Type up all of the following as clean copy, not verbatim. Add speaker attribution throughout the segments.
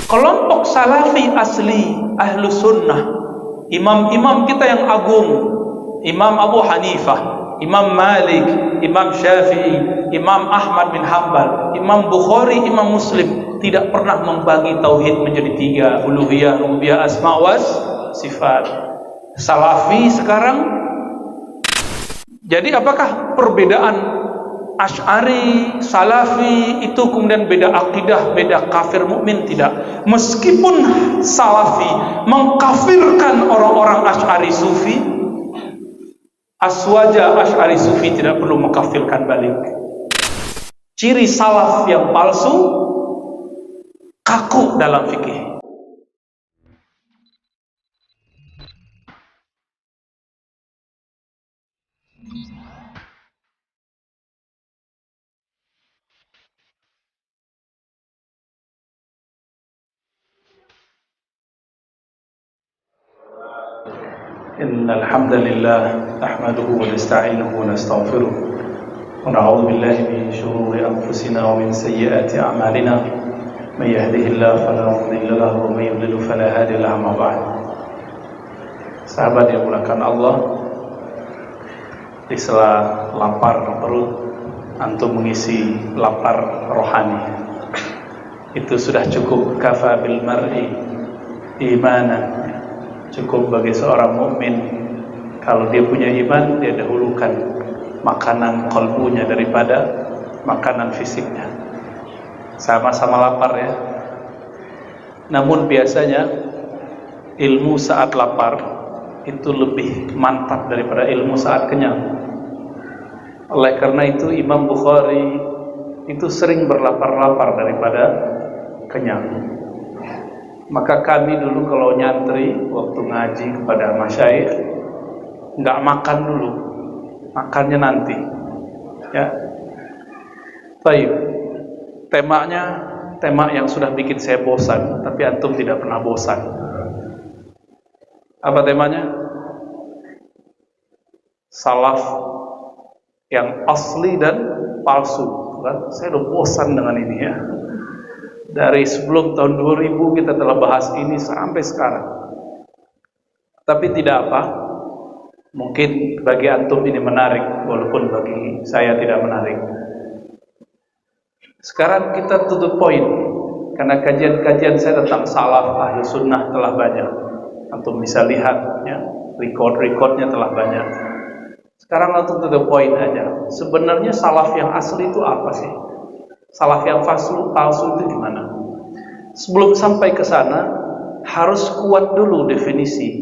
Speaker 1: Kelompok salafi asli, ahlu sunnah, imam-imam kita yang agung, Imam Abu Hanifah, Imam Malik, Imam Syafi'i, Imam Ahmad bin Hanbal, Imam Bukhari, Imam Muslim tidak pernah membagi tauhid menjadi tiga, uluhiyah, rububiyah, asma was sifat. Salafi sekarang, jadi apakah perbedaan Asy'ari, Salafi itu kemudian beda akidah, beda kafir mukmin? Tidak. Meskipun Salafi mengkafirkan orang-orang Asy'ari Sufi, aswaja Asy'ari Sufi tidak perlu mengkafirkan balik. Ciri salaf yang palsu, kaku dalam fikih. Innal hamdalillah nahmaduhu wa nasta'inuhu wa nastaghfiruh wa na'udzu billahi min shururi anfusina wa min sayyiati a'malina may yahdihillahu fala mudilla lahu wa may yudlil fala hadiya lahu amma ba'd. Sahabat yang dimuliakan Allah, di sela lapar perut antum mengisi lapar rohani, itu sudah cukup. Kafa bil mar'i imanan, cukup bagi seorang mukmin kalau dia punya iman, dia dahulukan makanan qalbunya daripada makanan fisiknya. Sama-sama lapar ya. Namun biasanya ilmu saat lapar itu lebih mantap daripada ilmu saat kenyang. Oleh karena itu Imam Bukhari itu sering berlapar-lapar daripada kenyang. Maka kami dulu kalau nyantri waktu ngaji kepada masyayikh, nggak makan dulu, makannya nanti. Ya, baik. Temanya tema yang sudah bikin saya bosan, tapi antum tidak pernah bosan. Apa temanya? Salaf yang asli dan palsu. Kan? Saya udah bosan dengan ini ya. Dari sebelum tahun 2000 kita telah bahas ini sampai sekarang. Tapi tidak apa, mungkin bagi antum ini menarik, walaupun bagi saya tidak menarik. Sekarang kita to the point, karena kajian-kajian saya tentang salaf ahli sunnah telah banyak. Antum bisa lihat ya, record-recordnya telah banyak. Sekarang langsung to the point aja. Sebenarnya salaf yang asli itu apa sih? Salaf yang palsu itu gimana? Sebelum sampai ke sana, harus kuat dulu definisi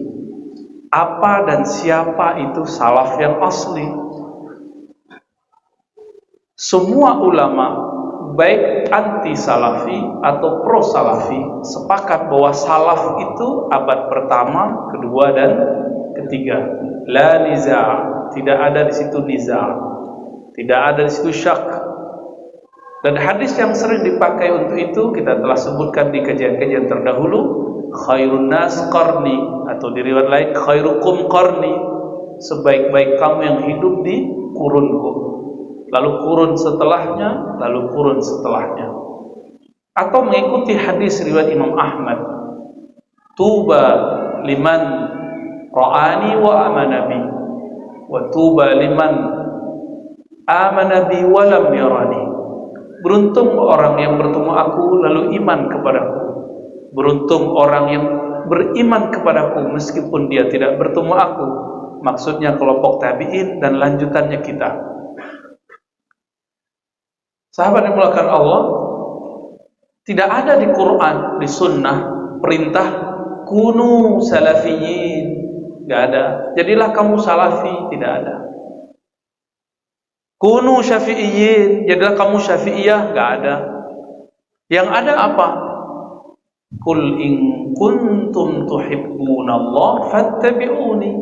Speaker 1: apa dan siapa itu salaf yang asli. Semua ulama, baik anti salafi atau pro salafi, sepakat bahwa salaf itu abad pertama, kedua dan ketiga. La niza', tidak ada di situ niza', tidak ada di situ syak. Dan hadis yang sering dipakai untuk itu kita telah sebutkan di kajian-kajian terdahulu, khairun nas qarni, atau di riwayat lain khairukum qarni, sebaik-baik kamu yang hidup di kurunku, lalu kurun setelahnya, lalu kurun setelahnya. Atau mengikuti hadis riwayat Imam Ahmad, tuba liman ra'ani wa amana bi, wa tuba liman amana bi wa lam yarani. Beruntung orang yang bertemu aku lalu iman kepadaku. Beruntung orang yang beriman kepadaku meskipun dia tidak bertemu aku. Maksudnya kelompok tabi'in dan lanjutannya kita. Sahabat yang dimuliakan Allah, tidak ada di Quran, di sunnah perintah kunu salafiyin. Tidak ada. Jadilah kamu salafi, tidak ada. Kunu syafi'iyin, jadilah kamu syafi'iyah, enggak ada. Yang ada apa? Qul in kuntum tuhibbunallah fattabi'uni.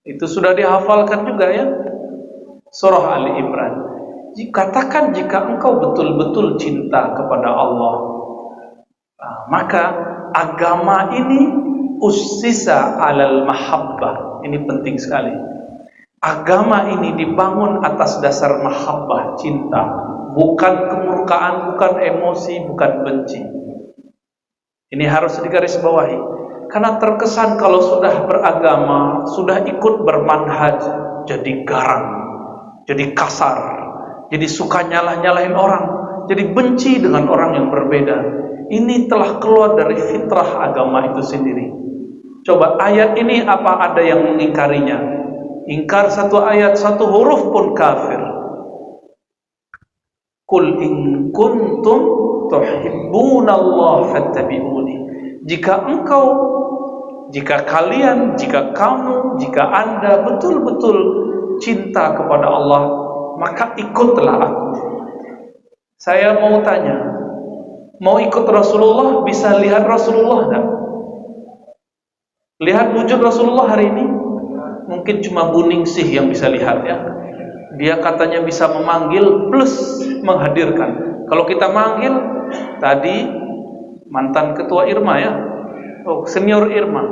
Speaker 1: Itu sudah dihafalkan juga ya. Surah Ali Imran. Katakan jika engkau betul-betul cinta kepada Allah, maka agama ini ussisa alal mahabbah. Ini penting sekali. Agama ini dibangun atas dasar mahabbah, cinta, bukan kemurkaan, bukan emosi, bukan benci. Ini harus digarisbawahi. Karena terkesan kalau sudah beragama, sudah ikut bermanhaj, jadi garang, jadi kasar, jadi suka nyalah-nyalahin orang, jadi benci dengan orang yang berbeda. Ini telah keluar dari fitrah agama itu sendiri. Coba ayat ini apa ada yang mengingkarinya? Ingkar satu ayat, satu huruf pun kafir. Qul in kuntum tuhibbunallaha fattabi'uni. Jika kalian, jika kamu, jika Anda betul-betul cinta kepada Allah, maka ikutlah aku. Saya mau tanya, mau ikut Rasulullah, bisa lihat Rasulullah enggak? Lihat wujud Rasulullah hari ini? Mungkin cuma Bu Ningsih yang bisa lihat ya. Dia katanya bisa memanggil plus menghadirkan. Kalau kita manggil, tadi mantan ketua Irma ya, senior Irma,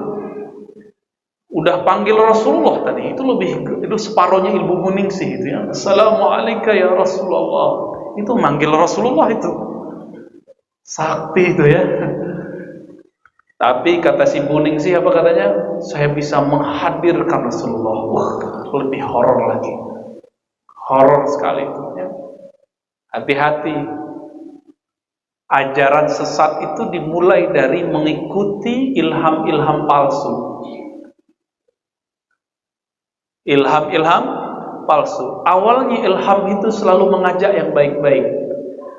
Speaker 1: udah panggil Rasulullah tadi, itu separohnya ilmu Bu Ningsih itu ya. Assalamualaikum ya Rasulullah, itu manggil Rasulullah itu, sakti itu ya. Tapi kata si Bu Ningsih apa katanya? Saya bisa menghadirkan Rasulullah. Wah, lebih horor lagi. Horor sekali itu ya. Hati-hati. Ajaran sesat itu dimulai dari mengikuti ilham-ilham palsu. Ilham-ilham palsu. Awalnya ilham itu selalu mengajak yang baik-baik.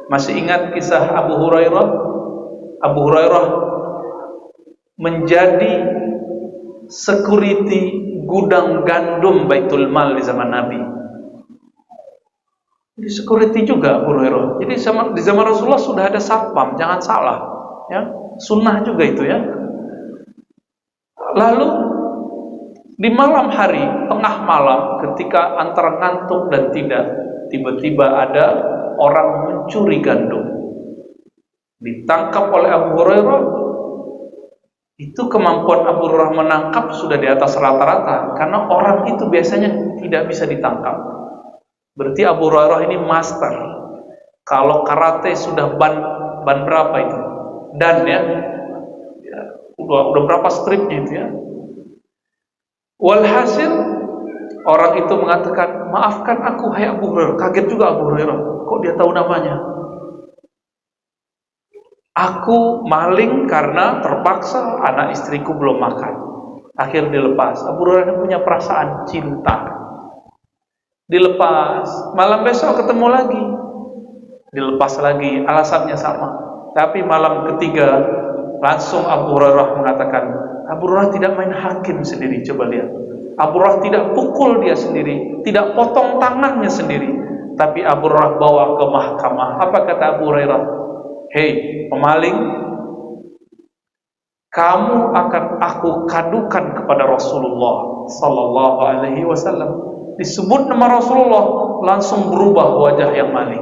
Speaker 1: Masih ingat kisah Abu Hurairah? Abu Hurairah menjadi security gudang gandum Baitul Mal di zaman Nabi. Jadi security juga Abu Hurairah. Jadi di zaman Rasulullah sudah ada satpam, jangan salah, ya. Sunnah juga itu ya. Lalu di malam hari, tengah malam, ketika antara ngantuk dan tidak, tiba-tiba ada orang mencuri gandum. Ditangkap oleh Abu Hurairah. Itu kemampuan Abu Hurairah menangkap sudah di atas rata-rata, karena orang itu biasanya tidak bisa ditangkap. Berarti Abu Hurairah ini master. Kalau karate sudah ban berapa itu? Dan ya, udah berapa stripnya itu ya? Walhasil orang itu mengatakan, maafkan aku hai Abu Hurairah. Kaget juga Abu Hurairah, kok dia tahu namanya? Aku maling karena terpaksa, anak istriku belum makan. Akhirnya dilepas. Abu Hurairah punya perasaan cinta. Dilepas. Malam besok ketemu lagi. Dilepas lagi. Alasannya sama. Tapi malam ketiga langsung Abu Hurairah mengatakan, Abu Hurairah tidak main hakim sendiri. Coba lihat. Abu Hurairah tidak pukul dia sendiri, tidak potong tangannya sendiri, tapi Abu Hurairah bawa ke mahkamah. Apa kata Abu Hurairah? Hei pemaling, kamu akan aku kadukan kepada Rasulullah sallallahu alaihi wasallam. Disebut nama Rasulullah, langsung berubah wajah yang maling.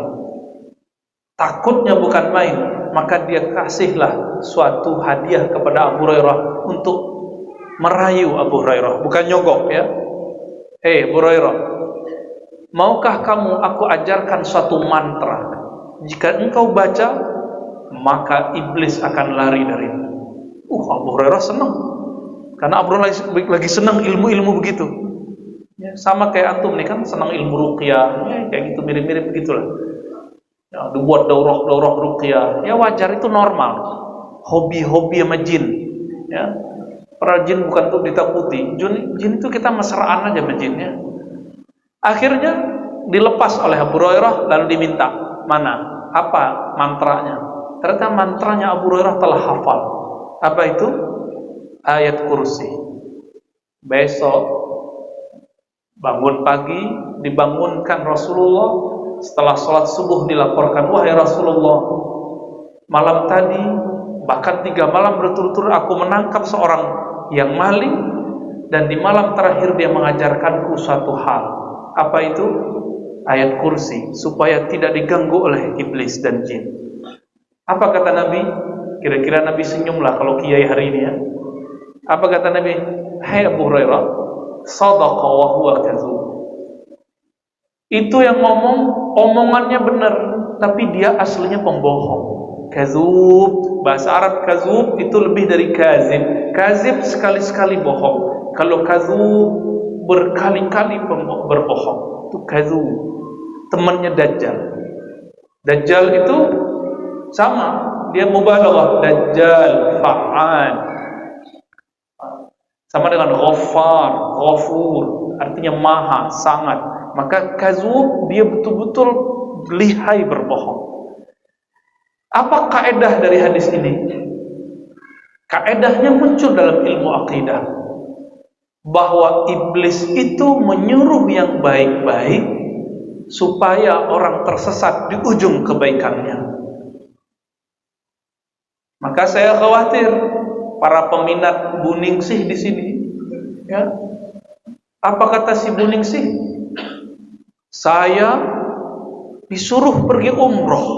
Speaker 1: Takutnya bukan main, maka dia kasihlah suatu hadiah kepada Abu Hurairah untuk merayu Abu Hurairah, bukan nyogok ya. Hei Abu Hurairah, maukah kamu aku ajarkan suatu mantra? Jika engkau baca, maka iblis akan lari darimu. Abu Hurairah senang, karena Abu Hurairah lagi senang ilmu-ilmu begitu ya, sama kayak antum nih kan senang ilmu ruqyah ya, kayak gitu, mirip-mirip begitulah ya, dibuat daurah-daurah ruqyah ya, wajar, itu normal. Hobi-hobi sama jin ya, para jin bukan untuk ditakuti. Jin itu kita mesraan aja sama jinnya. Akhirnya dilepas oleh Abu Hurairah, lalu diminta, mana, apa mantranya? Ternyata mantranya Abu Hurairah telah hafal. Apa itu? Ayat kursi. Besok bangun pagi, dibangunkan Rasulullah. Setelah sholat subuh dilaporkan, wahai Rasulullah, malam tadi, bahkan 3 malam berturut-turut aku menangkap seorang yang maling, dan di malam terakhir dia mengajarkanku suatu hal. Apa itu? Ayat kursi, supaya tidak diganggu oleh iblis dan jin. Apa kata Nabi? Kira-kira Nabi senyumlah kalau kiai hari ini ya. Apa kata Nabi? Hai Abu Hurairah, sadaqa wa huwa kadzub. Itu yang ngomong, omongannya benar, tapi dia aslinya pembohong. Kazub, bahasa Arab kazub itu lebih dari kazib. Kazib sekali-sekali bohong. Kalau kazub berkali-kali berbohong, itu kazub. Temannya Dajjal. Dajjal itu sama, dia mubalaghah, Dajjal, fa'an. Sama dengan Ghaffar, Ghafur, artinya maha, sangat. Maka kazub, dia betul-betul lihai berbohong. Apa kaedah dari hadis ini? Kaedahnya muncul dalam ilmu akidah, bahwa iblis itu menyuruh yang baik-baik supaya orang tersesat di ujung kebaikannya. Maka saya khawatir para peminat Buningsih di sini, ya. Apa kata si Buningsih? Saya disuruh pergi umroh.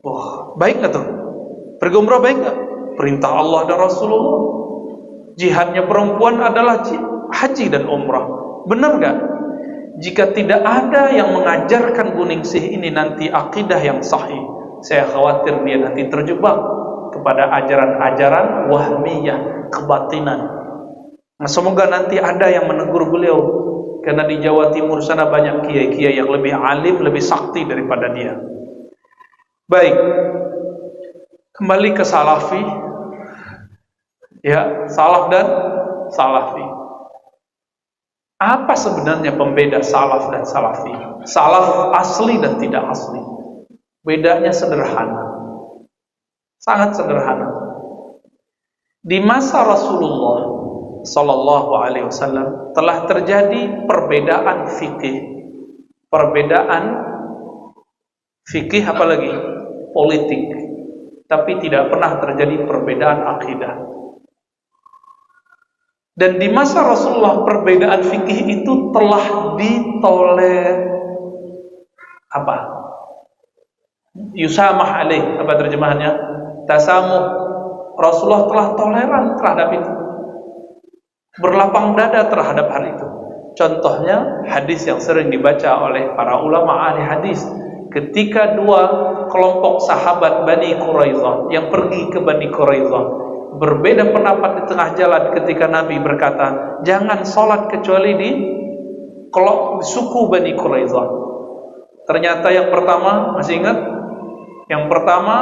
Speaker 1: Wah, baik nggak tuh? Pergi umroh baik nggak? Perintah Allah dan Rasulullah. Jihadnya perempuan adalah haji dan umrah. Benar nggak? Jika tidak ada yang mengajarkan Buningsih ini nanti akidah yang sahih, saya khawatir dia nanti terjebak kepada ajaran-ajaran wahmiyah, kebatinan. Nah, semoga nanti ada yang menegur beliau, karena di Jawa Timur sana banyak kiai-kiai yang lebih alim, lebih sakti daripada dia. Baik, kembali ke salafi, ya, salaf dan salafi. Apa sebenarnya pembeda salaf dan salafi? Salaf asli dan tidak asli. Bedanya sederhana, sangat sederhana. Di masa Rasulullah Sallallahu Alaihi Wasallam telah terjadi perbedaan fikih, apalagi politik, tapi tidak pernah terjadi perbedaan akidah. Dan di masa Rasulullah perbedaan fikih itu telah yusamah alaih, apa terjemahannya? Tasamuh. Rasulullah telah toleran terhadap itu, berlapang dada terhadap hal itu. Contohnya hadis yang sering dibaca oleh para ulama ahli hadis, ketika dua kelompok sahabat Bani Quraidah yang pergi ke Bani Quraidah berbeda pendapat di tengah jalan ketika Nabi berkata, jangan sholat kecuali di suku Bani Quraidah. Ternyata yang pertama, masih ingat? Yang pertama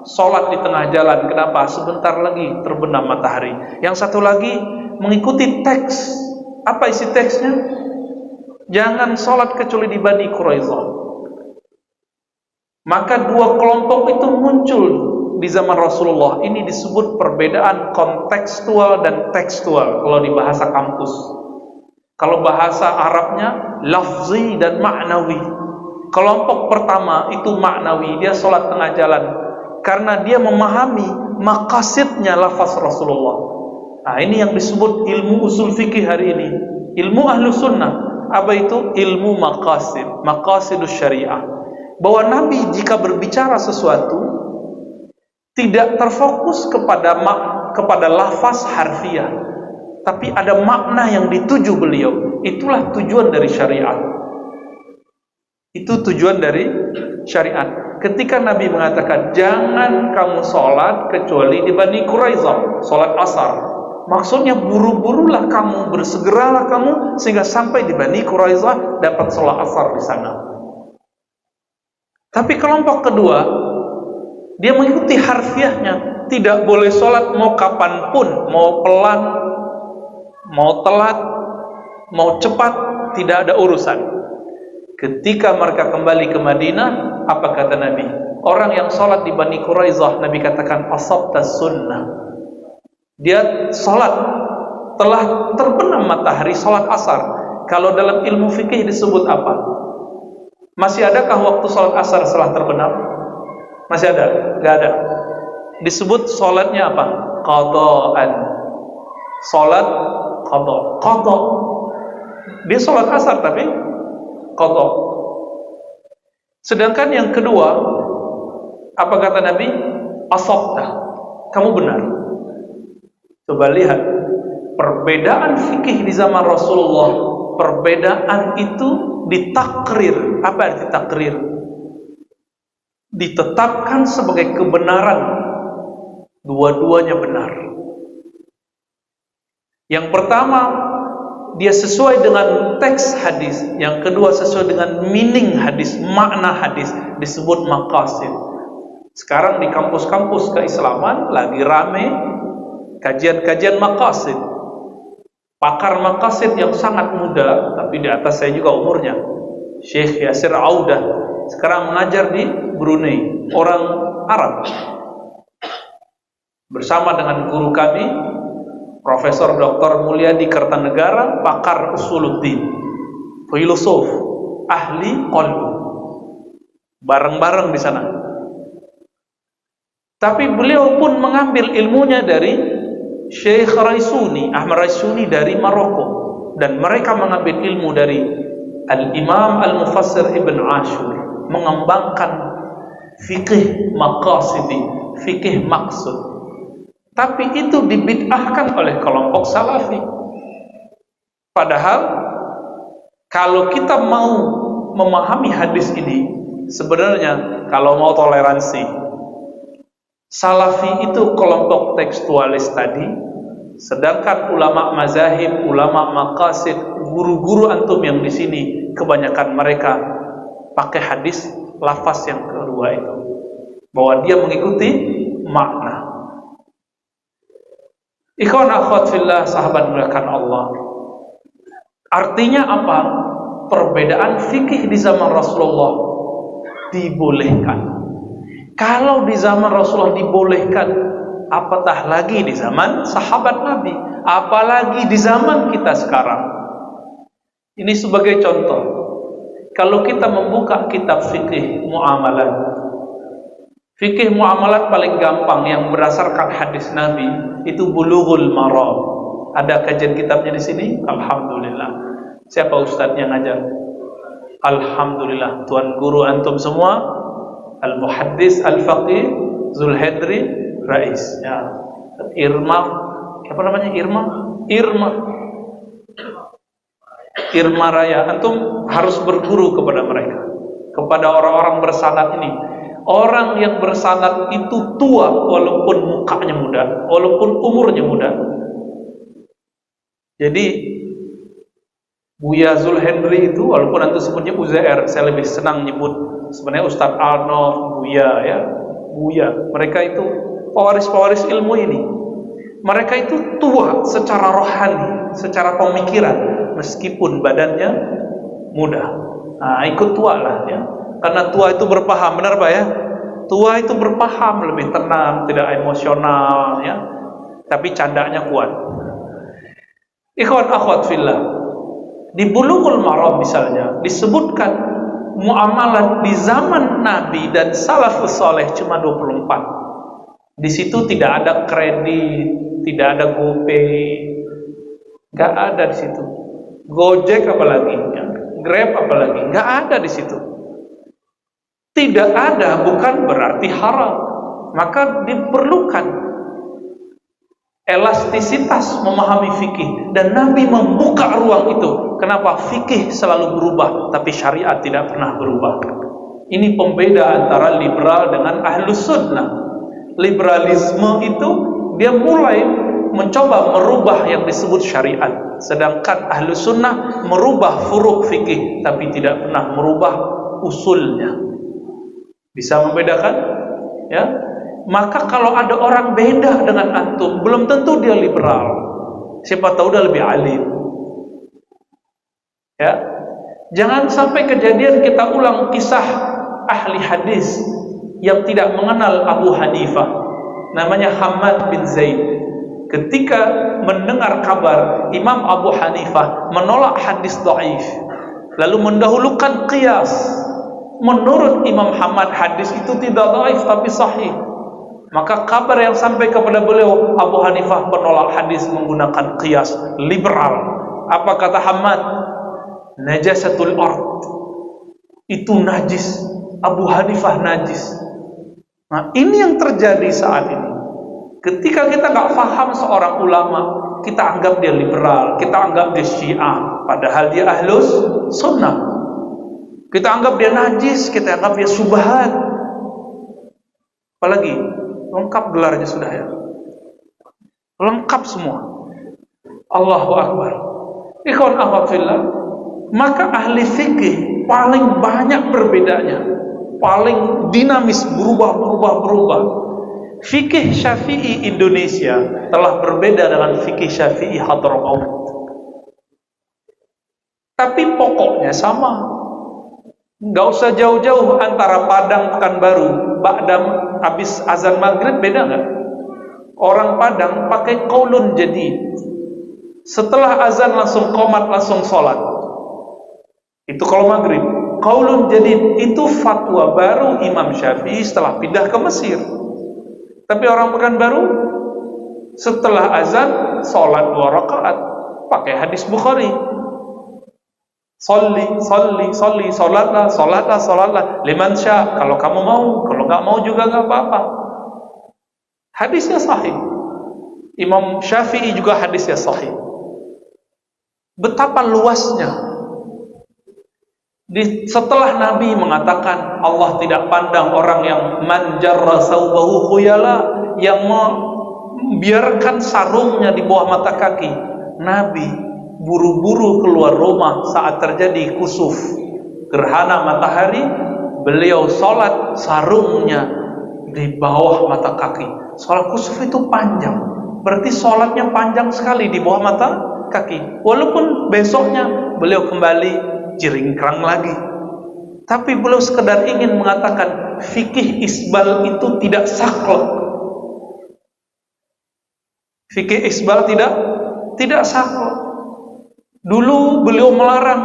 Speaker 1: sholat di tengah jalan. Kenapa? Sebentar lagi terbenam matahari. Yang satu lagi mengikuti teks. Apa isi teksnya? Jangan sholat kecuali di Bani Quraidah. Maka dua kelompok itu muncul di zaman Rasulullah. Ini disebut perbedaan kontekstual dan tekstual kalau di bahasa kampus. Kalau bahasa Arabnya lafzi dan ma'nawi. Kelompok pertama itu ma'nawi, dia sholat tengah jalan karena dia memahami maqasidnya lafaz Rasulullah. Nah, ini yang disebut ilmu usul fikih hari ini, ilmu ahlu sunnah. Apa itu? Ilmu maqasidus syariah. Bahwa Nabi jika berbicara sesuatu tidak terfokus kepada lafaz harfiah, tapi ada makna yang dituju beliau. Itulah tujuan dari syariat. Itu tujuan dari syariat. Ketika Nabi mengatakan jangan kamu sholat kecuali di Bani Quraidah, sholat asar, maksudnya buru-burulah kamu, bersegeralah kamu sehingga sampai di Bani Quraidah dapat sholat asar di sana. Tapi kelompok kedua, dia mengikuti harfiahnya, tidak boleh sholat mau kapanpun, mau pelan, mau telat, mau cepat, tidak ada urusan. Ketika mereka kembali ke Madinah, apa kata Nabi? Orang yang sholat di Bani Quraidah, Nabi katakan asabta sunnah. Dia sholat telah terbenam matahari, sholat asar. Kalau dalam ilmu fikih disebut apa? Masih adakah waktu sholat asar setelah terbenam? Masih ada? Gak ada. Disebut sholatnya apa? Qadaan. Sholat qada. Dia sholat asar tapi qada. Sedangkan yang kedua, apa kata Nabi? Asabta. Kamu benar. Coba lihat perbedaan fikih di zaman Rasulullah. Perbedaan itu ditakrir. Apa arti takrir? ditetapkan sebagai kebenaran. Dua-duanya benar. Yang pertama, dia sesuai dengan teks hadis. Yang kedua, sesuai dengan meaning hadis, makna hadis, disebut maqasid. Sekarang di kampus-kampus keislaman lagi rame kajian-kajian maqasid. Pakar maqasid yang sangat muda, tapi di atas saya juga umurnya, Syekh Yasir Audah, sekarang mengajar di Brunei, orang Arab, bersama dengan guru kami Profesor Dr. Mulyadi Kertanegara, pakar usuluddin, filosof, ahli qalbu, bareng-bareng di sana. Tapi beliau pun mengambil ilmunya dari Syekh Raisuni, Ahmad Raisuni dari Maroko, dan mereka mengambil ilmu dari Al-Imam Al-Mufassir Ibn Ashur, mengembangkan fikih maqasidi, fikih maksud. Tapi itu dibid'ahkan oleh kelompok salafi. Padahal kalau kita mau memahami hadis ini, sebenarnya kalau mau toleransi, salafi itu kelompok tekstualis tadi, sedangkan ulama mazahib, ulama maqasid, guru-guru antum yang di sini kebanyakan mereka pakai hadis lafaz yang kedua itu, bahwa dia mengikuti makna. Ikhwan akhwat fillah, sahabat muliakan Allah. Artinya apa? Perbedaan fikih di zaman Rasulullah dibolehkan. Kalau di zaman Rasulullah dibolehkan, apatah lagi di zaman sahabat Nabi, apalagi di zaman kita sekarang. Ini sebagai contoh. Kalau kita membuka kitab fikih muamalat, fikih muamalat paling gampang yang berdasarkan hadis Nabi itu Bulughul Maram. Ada kajian kitabnya di sini? Alhamdulillah. Siapa ustadznya ngajar? Alhamdulillah. Tuan guru antum semua, Al-Muhaddis Al-Faqih Zulhedri Rais. Ya. Irma, apa namanya? Irma Raya. Antum harus berguru kepada mereka, kepada orang-orang bersanad ini. Orang yang bersanad itu tua walaupun mukanya muda, walaupun umurnya muda. Jadi Buya Zulhendri itu, walaupun nanti sebutnya Uzair, saya lebih senang nyebut sebenarnya Ustadz Arnold, Buya ya, Buya. Mereka itu pewaris-pewaris ilmu ini. Mereka itu tua secara rohani, secara pemikiran, meskipun badannya muda. Nah, ikut tua lah ya. Karena tua itu berpaham, benar Pak ya? Tua itu berpaham, lebih tenang, tidak emosional ya. Tapi candanya kuat. Ikhwan akhwat fillah, di Bulughul Maram misalnya disebutkan muamalat di zaman Nabi dan salafus saleh cuma 24. Di situ tidak ada kredit, tidak ada GoPay, nggak ada di situ. Gojek apalagi, ya. Grab apalagi, nggak ada di situ. Tidak ada bukan berarti haram. Maka diperlukan elastisitas memahami fikih, dan Nabi membuka ruang itu. Kenapa? Fikih selalu berubah, tapi syariat tidak pernah berubah. Ini pembeda antara liberal dengan ahlus sunnah. Liberalisme itu dia mulai mencoba merubah yang disebut syariat, sedangkan ahlus sunnah merubah furuk fikih tapi tidak pernah merubah usulnya. Bisa membedakan? Ya. Maka kalau ada orang beda dengan antum, belum tentu dia liberal. Siapa tahu dia lebih alim. Ya. Jangan sampai kejadian kita ulang kisah ahli hadis yang tidak mengenal Abu Hanifah, namanya Hammad bin Zaid. Ketika mendengar kabar Imam Abu Hanifah menolak hadis dhaif, lalu mendahulukan qiyas. Menurut Imam Hammad hadis itu tidak dhaif tapi sahih. Maka kabar yang sampai kepada beliau, Abu Hanifah menolak hadis menggunakan qiyas, liberal. Apa kata Hammad? Najasatul ard. Itu najis. Abu Hanifah najis. Nah, ini yang terjadi saat ini. Ketika kita nggak paham seorang ulama, kita anggap dia liberal, kita anggap dia Syiah, padahal dia ahlus sunnah. Kita anggap dia najis, kita anggap dia subhat. Apalagi lengkap gelarnya sudah ya. Lengkap semua. Allahu Akbar. Ikhwan akhwat fillah, maka ahli fikih paling banyak perbedaannya, paling dinamis, berubah. Fikih Syafi'i Indonesia telah berbeda dengan fikih Syafi'i Hadramaut. Tapi pokoknya sama. Nggak usah jauh-jauh antara Padang Pekanbaru, Ba'dam habis azan maghrib beda nggak? Orang Padang pakai qaulun jadid. Setelah azan langsung qomat, langsung sholat. Itu kalau maghrib. Qaulun jadid itu fatwa baru Imam Syafi'i setelah pindah ke Mesir. Tapi orang Pekanbaru setelah azan sholat 2 rakaat pakai hadis Bukhari. Sholli, sholatlah liman sya, kalau kamu mau, kalau nggak mau juga nggak apa-apa. Hadisnya sahih. Imam Syafi'i juga hadisnya sahih. Betapa luasnya. Setelah Nabi mengatakan Allah tidak pandang orang yang manjarra saubahu khuyala, yang membiarkan sarungnya di bawah mata kaki, Nabi buru-buru keluar rumah saat terjadi kusuf, gerhana matahari. Beliau sholat sarungnya di bawah mata kaki. Sholat kusuf itu panjang, berarti sholatnya panjang sekali di bawah mata kaki. Walaupun besoknya beliau kembali jeringkrang lagi, tapi beliau sekedar ingin mengatakan fikih isbal itu tidak saklek. Fikih isbal tidak saklek. Dulu beliau melarang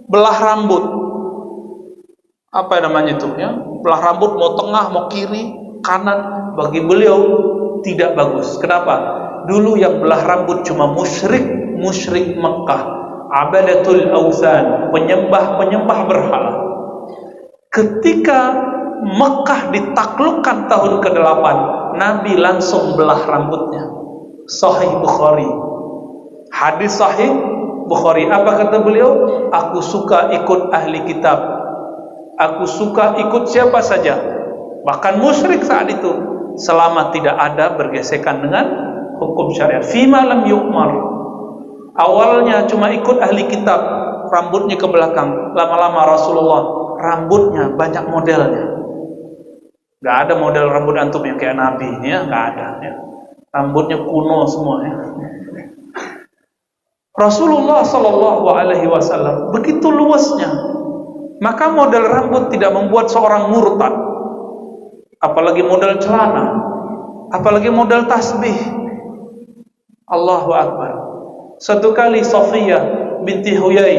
Speaker 1: belah rambut. Apa namanya itu ya? Belah rambut mau tengah, mau kiri, kanan, bagi beliau tidak bagus. Kenapa? Dulu yang belah rambut cuma musyrik Mekah, abadatul awsan, penyembah berhala. Ketika Mekah ditaklukkan tahun ke-8, Nabi langsung belah rambutnya. Sahih Bukhari. Hadis sahih Bukhari. Apa kata beliau? Aku suka ikut ahli kitab. Aku suka ikut siapa saja, bahkan musyrik saat itu, selama tidak ada bergesekan dengan hukum syariat. Fima lam yu'mar. Awalnya cuma ikut ahli kitab, rambutnya ke belakang. Lama-lama Rasulullah rambutnya banyak modelnya. Gak ada model rambut antum yang kayak Nabi ya, gak ada ya. Rambutnya kuno semua ya. Rasulullah Shallallahu Alaihi Wasallam begitu luasnya. Maka model rambut tidak membuat seorang murtad, apalagi model celana, apalagi model tasbih. Allahu Akbar. Satu kali Safiyah binti Huyai,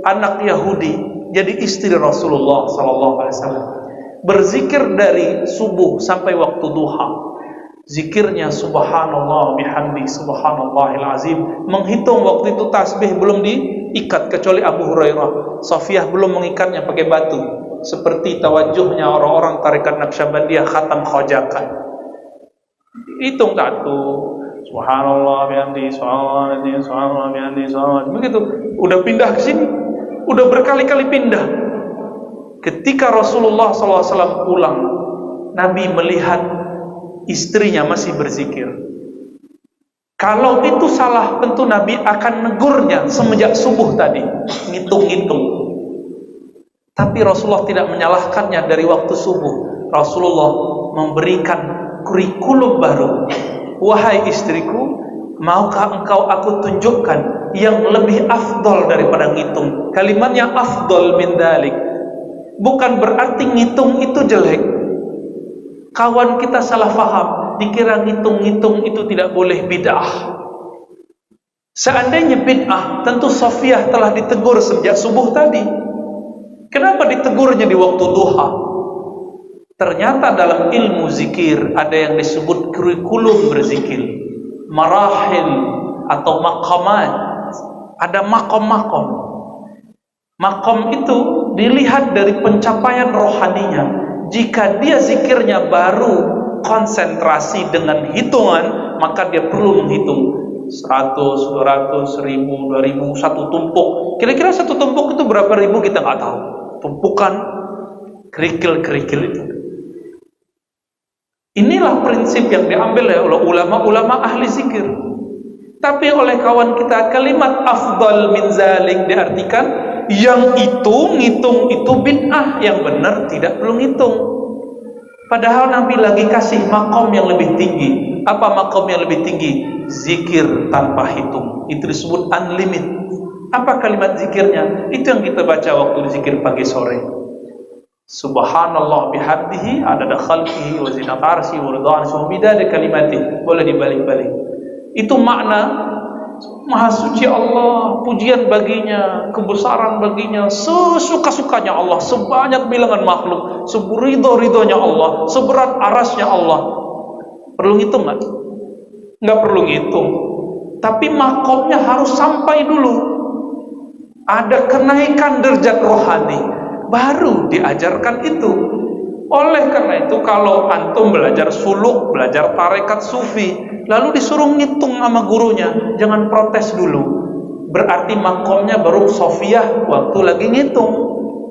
Speaker 1: anak Yahudi, jadi istri Rasulullah Sallallahu Alaihi Wasallam, berzikir dari subuh sampai waktu duha. Zikirnya subhanallah bihamdi subhanallahil azim. Menghitung waktu itu tasbih belum diikat kecuali Abu Hurairah. Safiyah belum mengikatnya pakai batu, seperti tawajuhnya orang-orang tarekat Naqsyabandiyah khatam khojakan. Hitung satu, subhanallah bihamdi subhanallah bihamdi subhanallah. Begitu. Udah pindah ke sini, udah berkali-kali pindah. Ketika Rasulullah SAW pulang, Nabi melihat istrinya masih berzikir. Kalau itu salah, tentu Nabi akan negurnya semenjak subuh tadi, ngitung-ngitung. Tapi Rasulullah tidak menyalahkannya dari waktu subuh. Rasulullah memberikan kurikulum baru. Wahai istriku, maukah engkau aku tunjukkan yang lebih afdol daripada ngitung? Kalimatnya afdol min dalik. Bukan berarti ngitung itu jelek. Kawan kita salah faham, dikira ngitung-ngitung itu tidak boleh bid'ah. Seandainya bid'ah, tentu Safiyah telah ditegur sejak subuh tadi. Kenapa ditegurnya di waktu duha? Ternyata dalam ilmu zikir ada yang disebut kurikulum berzikir, marahil atau maqamat. Ada makom-makom. Makom itu dilihat dari pencapaian rohaninya. Jika dia zikirnya baru konsentrasi dengan hitungan, maka dia perlu menghitung 100, 200, 1000, 2000, satu tumpuk. Kira-kira satu tumpuk itu berapa ribu kita nggak tahu. Tumpukan kerikil-kerikil itu. Inilah prinsip yang diambil oleh ulama-ulama ahli zikir. Tapi oleh kawan kita, kalimat afdal min zalik diartikan yang itu ngitung itu bid'ah, yang benar tidak perlu ngitung. Padahal Nabi lagi kasih makom yang lebih tinggi. Apa makom yang lebih tinggi? Zikir tanpa hitung. Itu disebut unlimited. Apa kalimat zikirnya? Itu yang kita baca waktu zikir pagi sore. Subhanallah bihamdihi adada khalqihi wa zinata arsyihi wa ridha arsyih wa midada kalimatihi. Boleh dibalik-balik. Itu makna Maha suci Allah, pujian baginya, kebesaran baginya, sesuka-sukanya Allah, sebanyak bilangan makhluk, seberidho-ridhonya Allah, seberat arasnya Allah. Perlu ngitung nggak? Nggak perlu ngitung. Tapi makomnya harus sampai dulu. Ada kenaikan derajat rohani, baru diajarkan itu. Oleh karena itu, kalau antum belajar suluk, belajar tarekat sufi, lalu disuruh ngitung sama gurunya, jangan protes dulu. Berarti makomnya baru sofiyah waktu lagi ngitung,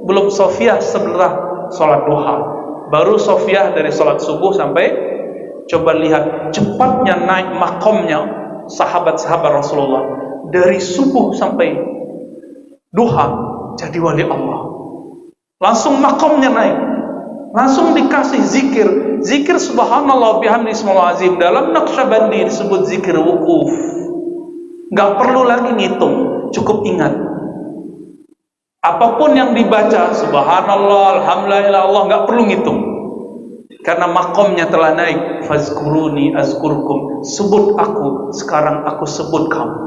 Speaker 1: belum sofiyah setelah sholat duha, baru sofiyah dari sholat subuh sampai. Coba lihat cepatnya naik makomnya sahabat-sahabat Rasulullah, dari subuh sampai duha jadi wali Allah. Langsung makomnya naik, langsung dikasih zikir. Zikir subhanallah bihamdi ismul azim dalam Naqsyabandi disebut zikir wukuf. Gak perlu lagi ngitung, cukup ingat. Apapun yang dibaca, subhanallah, alhamdulillah, Allah, gak perlu ngitung. Karena makomnya telah naik. Fazkuruni azkurkum. Sebut aku, sekarang aku sebut kamu.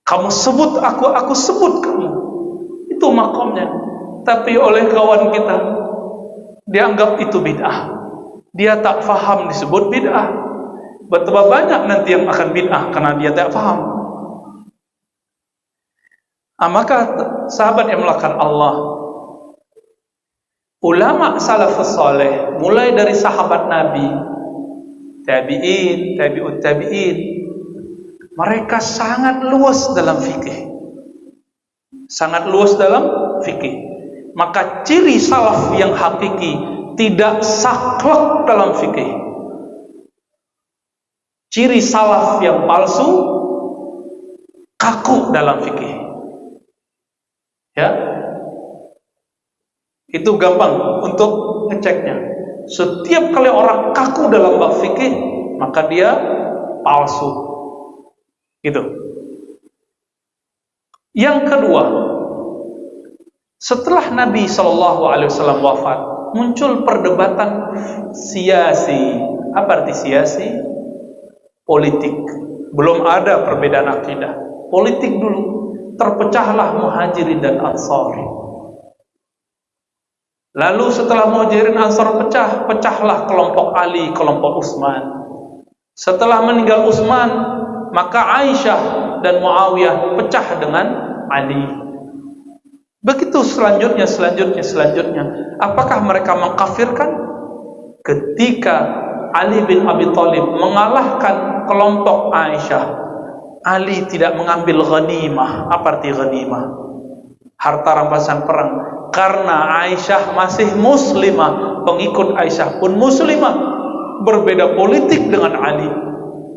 Speaker 1: Kamu sebut aku sebut kamu. Itu makomnya. Tapi oleh kawan kita, dianggap itu bid'ah. Dia tak faham disebut bid'ah. Betapa banyak nanti yang akan bid'ah karena dia tak faham. Maka sahabat yang melakukan Allah, ulama salafus saleh, mulai dari sahabat Nabi, tabi'in, tabi'ut tabi'in, mereka sangat luas dalam fikih. Sangat luas dalam fikih. Maka ciri salaf yang hakiki tidak saklek dalam fikih. Ciri salaf yang palsu kaku dalam fikih. Ya, itu gampang untuk ngeceknya. Setiap kali orang kaku dalam bab fikih, maka dia palsu. Gitu. Yang kedua, setelah Nabi SAW wafat, muncul perdebatan siasi. Apa arti siasi? Politik. Belum ada perbedaan akidah. Politik dulu. Terpecahlah Muhajirin dan Ansar. Lalu setelah Muhajirin Ansar pecah, pecahlah kelompok Ali, kelompok Utsman. Setelah meninggal Utsman, maka Aisyah dan Muawiyah pecah dengan Ali. Begitu selanjutnya. Apakah mereka mengkafirkan? Ketika Ali bin Abi Thalib mengalahkan kelompok Aisyah, Ali tidak mengambil ghanimah. Apa arti ghanimah? Harta rampasan perang. Karena Aisyah masih muslimah, pengikut Aisyah pun muslimah. Berbeda politik dengan Ali.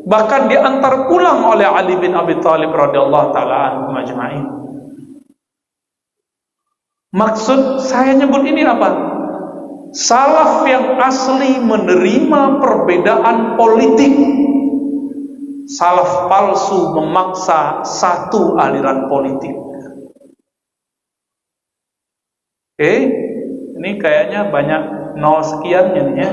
Speaker 1: Bahkan diantar pulang oleh Ali bin Abi Thalib radhiyallahu taala anhu majma'in. Maksud saya nyebut ini apa? Salaf yang asli menerima perbedaan politik. Salaf palsu memaksa satu aliran politik. Ini kayaknya banyak nol sekiannya nih ya.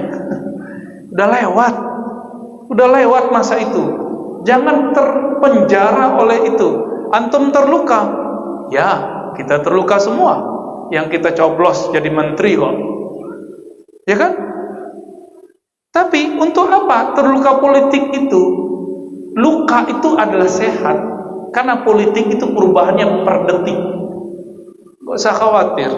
Speaker 1: Udah lewat masa itu. Jangan terpenjara oleh itu. Antum terluka, ya kita terluka semua. Yang kita coblos jadi menteri kok, ya kan? Tapi untuk apa terluka politik itu? Luka itu adalah sehat, karena politik itu perubahannya per detik. Gak usah khawatir.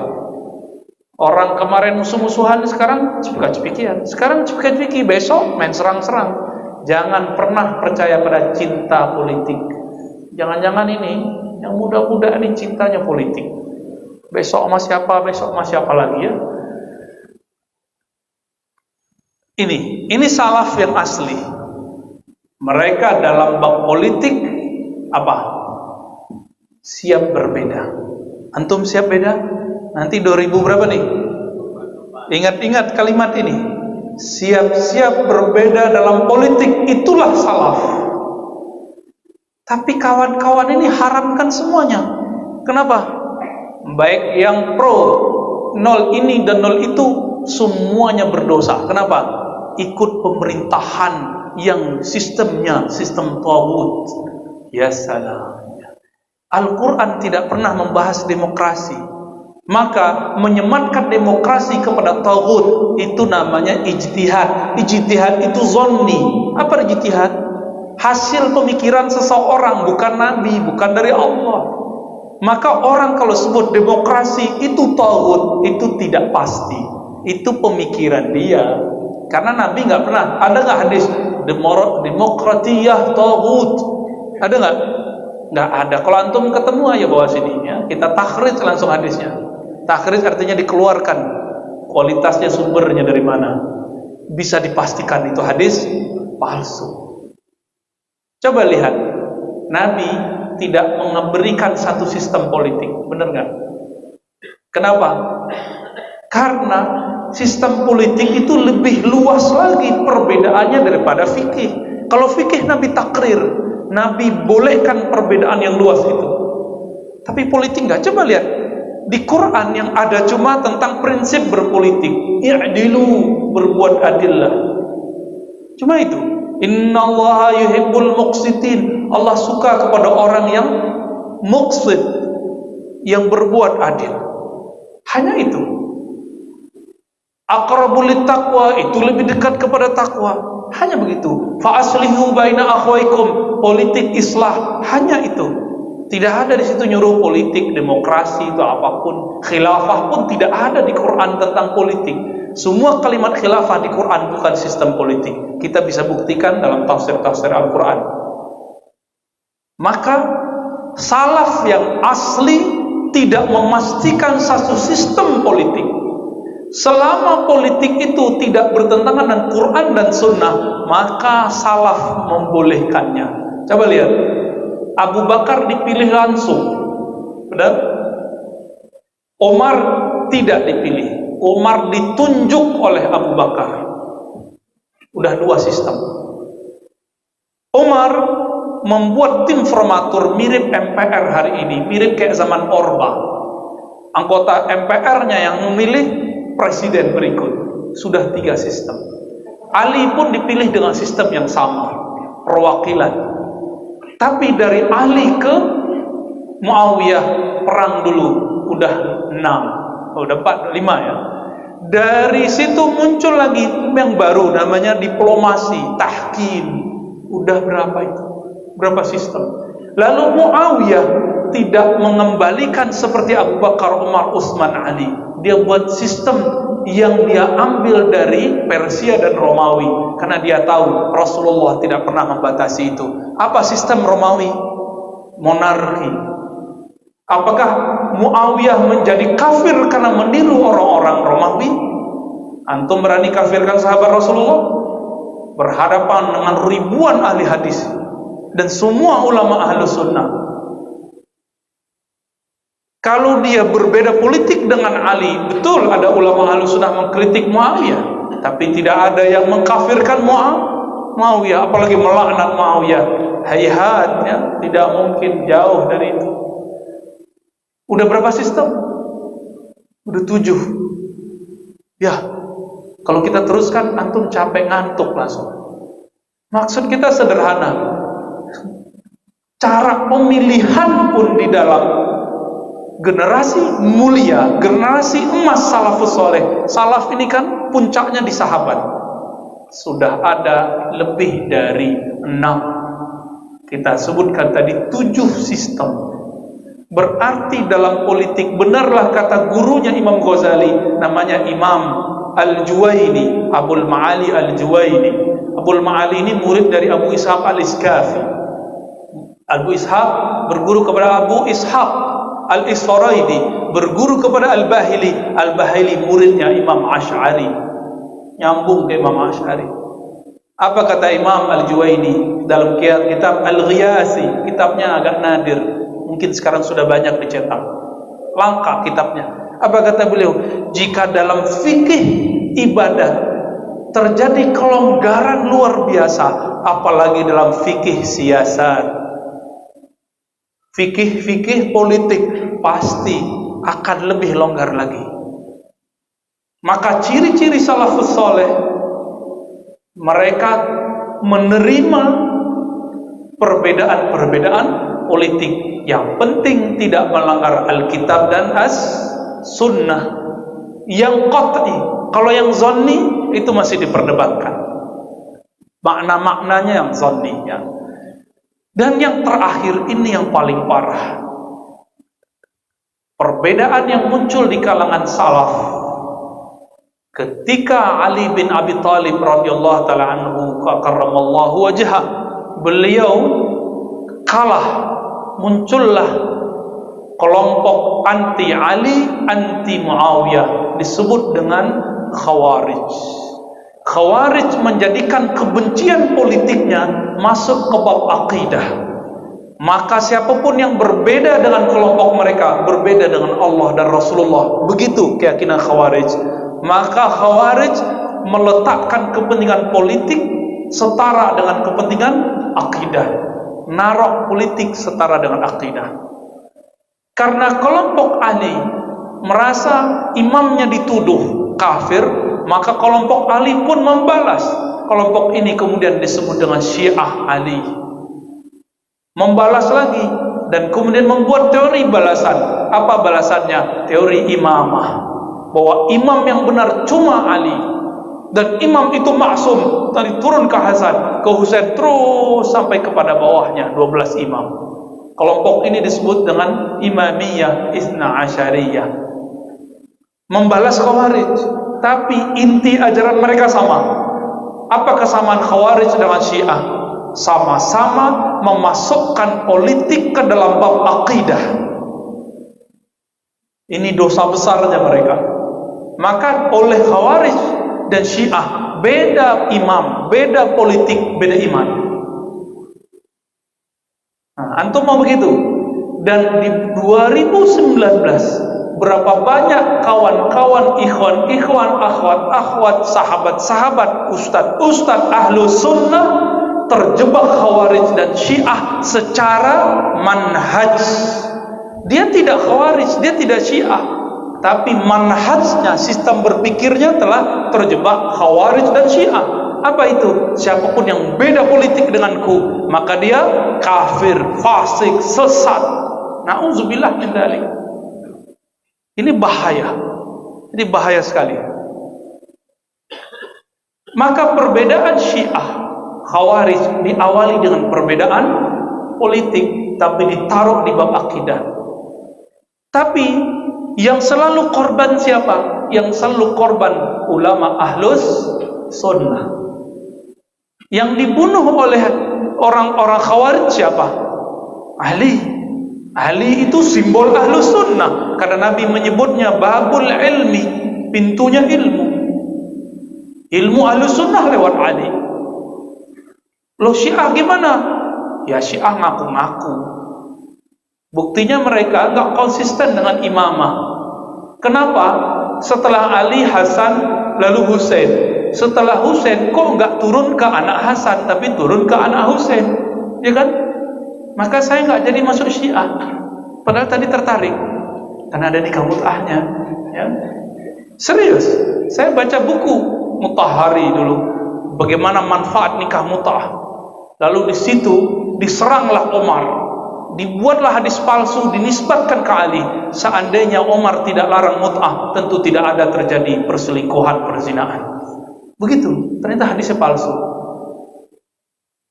Speaker 1: Orang kemarin musuh-musuhan, sekarang cepika-cepikian, sekarang cepika-cepiki, besok main serang-serang. Jangan pernah percaya pada cinta politik. Jangan-jangan ini yang muda-muda ini cintanya politik. Besok sama siapa lagi ya. Ini salaf yang asli. Mereka dalam bab politik apa? Siap berbeda. Antum siap beda? Nanti 2000 berapa nih? Ingat-ingat kalimat ini. Siap-siap berbeda dalam politik, itulah salaf. Tapi kawan-kawan ini haramkan semuanya. Kenapa? Baik yang pro 0 ini dan 0 itu semuanya berdosa. Kenapa? Ikut pemerintahan yang sistemnya sistem taghut. Ya salam. Al-Quran tidak pernah membahas demokrasi. Maka menyematkan demokrasi kepada taghut itu namanya ijtihad. Ijtihad itu zonni. Apa ijtihad? Hasil pemikiran seseorang, bukan nabi, bukan dari Allah. Maka orang kalau sebut demokrasi itu taghut, itu tidak pasti. Itu pemikiran dia. Karena Nabi nggak pernah. Ada nggak hadis demokratiyah taghut? Ada nggak? Nggak ada. Kalau antum ketemu aja bawa sini ya. Kita takhrij langsung hadisnya. Takhrij artinya dikeluarkan kualitasnya, sumbernya dari mana. Bisa dipastikan itu hadis palsu. Coba lihat, Nabi tidak memberikan satu sistem politik, benar nggak? Kenapa? Karena sistem politik itu lebih luas lagi perbedaannya daripada fikih. Kalau fikih Nabi takrir, Nabi bolehkan perbedaan yang luas itu. Tapi politik nggak. Coba lihat di Quran yang ada cuma tentang prinsip berpolitik. I'dilu, berbuat adillah. Cuma itu. Innallaha yuhibbul muqsitin. Allah suka kepada orang yang muqsit, yang berbuat adil. Hanya itu. Aqrabul taqwa, itu lebih dekat kepada takwa. Hanya begitu. Fa aslihu baina akhwaikum, politik islah, hanya itu. Tidak ada di situ nyuruh politik, demokrasi atau apapun. Khilafah pun tidak ada di Quran tentang politik. Semua kalimat khilafah di Quran bukan sistem politik. Kita bisa buktikan dalam tafsir-tafsir Al-Quran. Maka salaf yang asli tidak memastikan satu sistem politik. Selama politik itu tidak bertentangan dengan Quran dan Sunnah, maka salaf membolehkannya. Coba lihat, Abu Bakar dipilih langsung, benar? Umar tidak dipilih. Umar ditunjuk oleh Abu Bakar. Udah dua sistem. Umar membuat tim formatur mirip MPR hari ini, mirip kayak zaman Orba. Anggota MPR-nya yang memilih presiden berikut. Sudah 3 sistem. Ali pun dipilih dengan sistem yang sama, perwakilan. Tapi dari Ali ke Muawiyah perang dulu udah 6, udah 5 ya. Dari situ muncul lagi yang baru namanya diplomasi, tahkim. Udah berapa itu? Berapa sistem? Lalu Muawiyah tidak mengembalikan seperti Abu Bakar, Umar, Utsman, Ali. Dia buat sistem yang dia ambil dari Persia dan Romawi, karena dia tahu Rasulullah tidak pernah membatasi itu. Apa sistem Romawi? Monarki. Apakah Muawiyah menjadi kafir karena meniru orang-orang Romawi? Antum berani kafirkan sahabat Rasulullah? Berhadapan dengan ribuan ahli hadis dan semua ulama ahlu sunnah. Kalau dia berbeda politik dengan Ali, betul ada ulama ahlu sunnah mengkritik Muawiyah, tapi tidak ada yang mengkafirkan Muawiyah, apalagi melaknat Muawiyah. Hayhat, ya, tidak mungkin, jauh dari itu. Udah berapa sistem? Udah 7. Ya, kalau kita teruskan antum capek ngantuk langsung. Maksud kita sederhana. Cara pemilihan pun di dalam generasi mulia, generasi emas salafus soleh. Salaf ini kan puncaknya di sahabat. Sudah ada lebih dari 6. Kita sebutkan tadi 7 sistem. Berarti dalam politik, benarlah kata gurunya Imam Ghazali, namanya Imam Al-Juwaini, Abul Ma'ali Al-Juwaini. Abul Ma'ali ini murid dari Abu Ishaq Al-Iskafi. Abu Ishaq berguru kepada Abu Ishaq Al-Isfaraidi, berguru kepada Al-Bahili. Al-Bahili muridnya Imam Asy'ari. nyambung ke Imam Asy'ari. Apa kata Imam Al-Juwaini dalam kitab Al-Ghiyasi? Kitabnya agak nadir, mungkin sekarang sudah banyak dicetak, langka kitabnya. Apa kata beliau? Jika dalam fikih ibadah terjadi kelonggaran luar biasa, apalagi dalam fikih siasat, fikih politik, pasti akan lebih longgar lagi. Maka ciri-ciri salafus soleh, mereka menerima perbedaan-perbedaan politik, yang penting tidak melanggar Alkitab dan As-Sunnah. Yang qat'i, kalau yang zonni itu masih diperdebatkan, makna-maknanya yang zonni ya. Dan yang terakhir ini yang paling parah, perbedaan yang muncul di kalangan salaf ketika Ali bin Abi Thalib radhiyallahu taala anhu karramallahu wajhah, beliau kalah, muncullah kelompok anti Ali, anti Muawiyah, disebut dengan Khawarij. Khawarij menjadikan kebencian politiknya masuk ke bab akidah. Maka siapapun yang berbeda dengan kelompok mereka, berbeda dengan Allah dan Rasulullah, begitu keyakinan Khawarij, maka Khawarij meletakkan kepentingan politik setara dengan kepentingan akidah, naruh politik setara dengan akidah. Karena kelompok Ali merasa imamnya dituduh kafir, maka kelompok Ali pun membalas. Kelompok ini kemudian disebut dengan Syiah Ali, membalas lagi, dan kemudian membuat teori balasan. Apa balasannya? Teori imamah, bahwa imam yang benar cuma Ali, dan imam itu maksum, dari turun ke Hasan, ke Husain, terus sampai kepada bawahnya 12 imam. Kelompok ini disebut dengan Imamiyah Isna Asyariyah, membalas Khawarij. Tapi inti ajaran mereka sama. Apa kesamaan Khawarij dengan Syiah? Sama-sama memasukkan politik ke dalam bab akidah. Ini dosa besarnya mereka. Maka oleh Khawarij dan Syiah, beda imam, beda politik, beda iman. Nah, antum mau begitu? Dan di 2019 berapa banyak kawan-kawan, ikhwan, akhwat, sahabat, ustad ahlu sunnah terjebak Khawarij dan Syiah secara manhaj. Dia tidak Khawarij, dia tidak Syiah, tapi manhajnya, sistem berpikirnya telah terjebak Khawarij dan Syiah. Apa itu? Siapapun yang beda politik denganku, maka dia kafir, fasik, sesat. Na'udzubillah min dzalik. Ini bahaya. Ini bahaya sekali. Maka perbedaan Syiah Khawarij diawali dengan perbedaan politik, tapi ditaruh di bab akidah. Tapi yang selalu korban siapa? Yang selalu korban ulama ahlus sunnah. Yang dibunuh oleh orang-orang Khawarij siapa? Ali. Ali itu simbol ahlus sunnah, karena Nabi menyebutnya babul ilmi, pintunya ilmu. Ilmu ahlus sunnah lewat Ali. Loh, Syiah gimana? Ya Syiah ngaku-ngaku. Buktinya mereka enggak konsisten dengan imamah. Kenapa? Setelah Ali, Hasan, lalu Husain. Setelah Husain kok enggak turun ke anak Hasan, tapi turun ke anak Husain, ya kan? Maka saya enggak jadi masuk Syiah. Padahal tadi tertarik karena ada nikah mut'ahnya, ya. Serius, saya baca buku Mutahhari dulu, bagaimana manfaat nikah mut'ah. Lalu di situ diseranglah Omar, dibuatlah hadis palsu, dinisbatkan ke Ali. Seandainya Omar tidak larang mut'ah, tentu tidak ada terjadi perselingkuhan, perzinahan. Begitu, ternyata hadisnya palsu.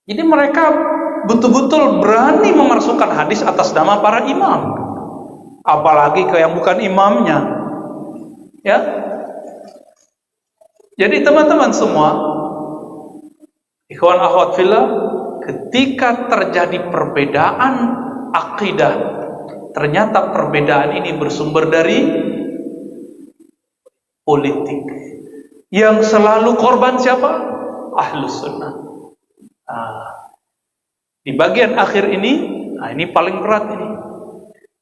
Speaker 1: Jadi mereka betul-betul berani memasukkan hadis atas nama para imam, apalagi ke yang bukan imamnya, ya. Jadi teman-teman semua, ikhwan akhwat fillah, ketika terjadi perbedaan akidah, ternyata perbedaan ini bersumber dari politik. Yang selalu korban siapa? Ahlus sunnah. Di bagian akhir ini, ini paling berat ini.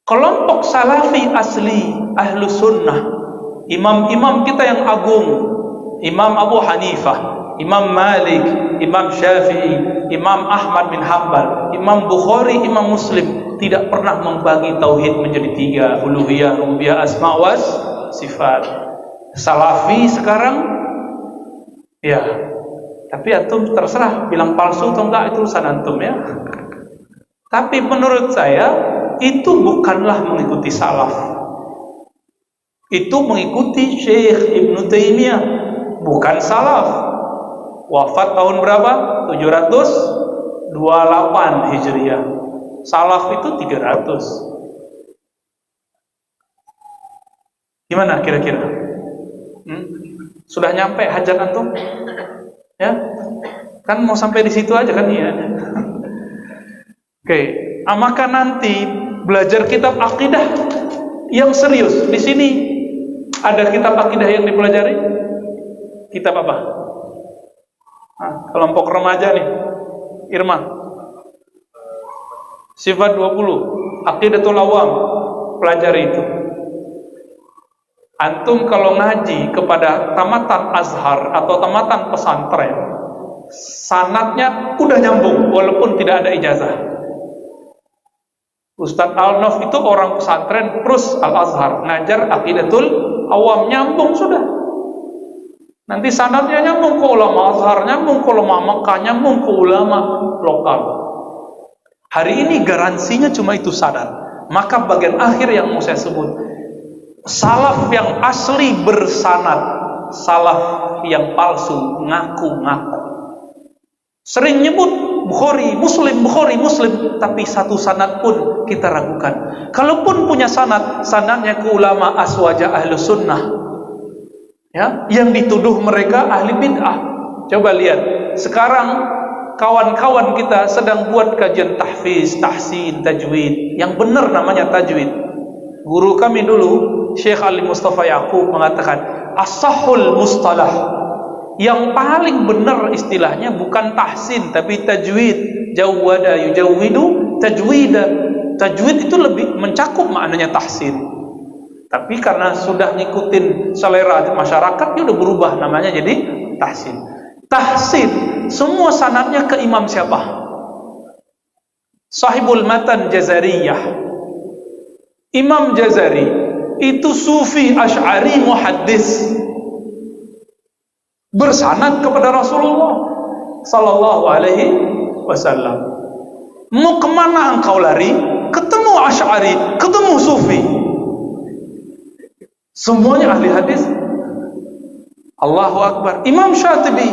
Speaker 1: Kelompok salafi asli ahlus sunnah, imam-imam kita yang agung, Imam Abu Hanifah, Imam Malik, Imam Syafi'i, Imam Ahmad bin Hanbal, Imam Bukhari, Imam Muslim tidak pernah membagi tauhid menjadi 3, uluhiyah, rububiyah, asma wa sifat. Salafi sekarang ya, tapi antum terserah bilang palsu atau enggak, itu urusan antum ya. Tapi menurut saya itu bukanlah mengikuti salaf. Itu mengikuti Syekh Ibn Taimiyah, bukan salaf. Wafat tahun berapa? 728 Hijriah. Salaf itu 300. Gimana kira-kira? Sudah nyampe hajat antum? Ya? Kan mau sampai di situ aja kan ya. Oke, maka nanti belajar kitab akidah yang serius. Di sini ada kitab akidah yang dipelajari. Kitab apa? Kelompok remaja nih, Irma. Sifat 20, Aqidatul Awam, pelajari itu. Antum kalau ngaji kepada tamatan Azhar atau tamatan pesantren, sanadnya udah nyambung walaupun tidak ada ijazah. Ustadz Al-Naf itu orang pesantren terus Al-Azhar ngajar Aqidatul Awam, nyambung sudah. Nanti sanadnya nyambung ke ulama Azhar, nyambung ke ulama Makkah, nyambung ke ulama lokal. Hari ini garansinya cuma itu sanad. Maka bagian akhir yang mau saya sebut, salaf yang asli bersanad, salaf yang palsu ngaku-ngaku. Sering nyebut Bukhari, Muslim, tapi satu sanad pun kita ragukan. Kalaupun punya sanad, sanadnya ke ulama aswaja ahlus sunnah, ya, yang dituduh mereka ahli bid'ah. Coba lihat, sekarang kawan-kawan kita sedang buat kajian tahfiz, tahsin, tajwid. Yang benar namanya tajwid. Guru kami dulu, Syekh Ali Mustafa Yaqub mengatakan, as-sahhul mustalah. Yang paling benar istilahnya bukan tahsin tapi tajwid. Jawwada yujawwidu tajwida. Tajwid itu lebih mencakup maknanya tahsin. Tapi karena sudah ngikutin selera masyarakat, dia udah berubah namanya jadi tahsin. Tahsin semua sanadnya ke imam siapa? Sahibul Matan Jazariyah. Imam Jazari itu sufi Asy'ari muhaddis, bersanad kepada Rasulullah sallallahu alaihi wasallam. Mau kemana engkau lari? Ketemu Asy'ari, ketemu sufi. Semuanya ahli hadis. Allahu Akbar. Imam Syatibi